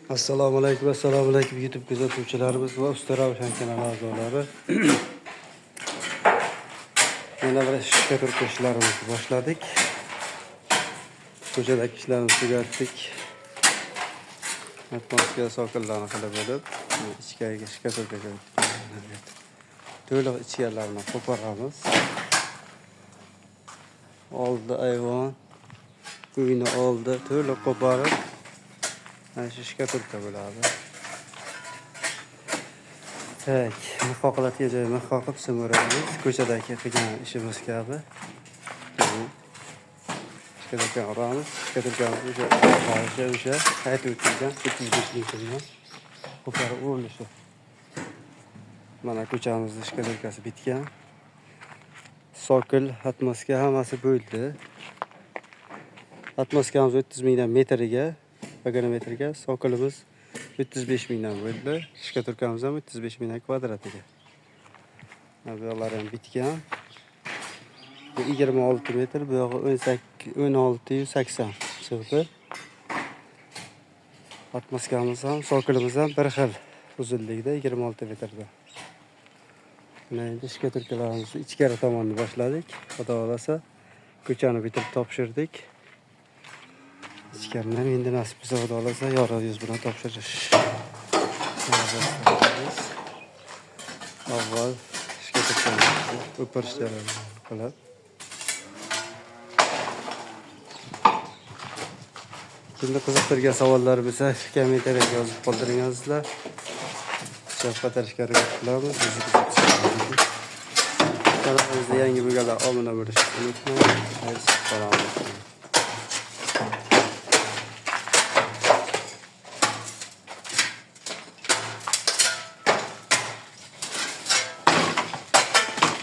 Assalomu alaykum YouTube kuzatuvchilarimiz va Usta Ravshan kanali a'zolari. Mana bir ishga turib ishlarimizni boshladik. Ko'chadagi ishlarimizni tugatdik. Atmosfera sokinlarni qilib bo'lib, ichkariga ishga turib to'liq ichkarilarni qo'poramiz. Oldi ayvon, uyni oldi to'liq qo'porib, mana shu ishga turib bo'ladi. Tak, qoqiladigan joyini qoqib simiramiz. Ko'chadagi qilgan ishimiz kabi. Ishga uramiz. O'sha qaytib o'tgan 75 ming so'mdan qo'porib urilishi. Mana ko'chamizning ishkadorkasi bitgan. Sokil, atmoska hammasi bo'ldi. Atmoskamiz 30 mingdan metriga, metrga, sokilimiz 35 mingdan bo'ldi. Ishga turkamiz ham 35 mingdan kvadratiga. Bu yoqlar ham bitgan. Bu 26 metr, bu yog'i 1680 sig'di. Atmoskamiz ham, sokilimiz ham bir xil uzunlikda 26 metrda. Mana endi ishga turkalarimizni ichkari tomonni boshladik. Xudo xolasa ko'chani bitirib topshirdik. İçkaridan endi nasib bo'lsa Xudo xolasa yorug' yuz bilan topshirish. Avval ishga turganimizni o'pirish jarayonini qilib. Kimda qiziqtirgan savollar bo'lsa, kommentariyaga yozib qoldiringizlar. Javob qaytarishga harakat qilamiz. Kanalimizga yangi bo'lganlar obuna bo'lishni unutmang. Assalomu alaykum.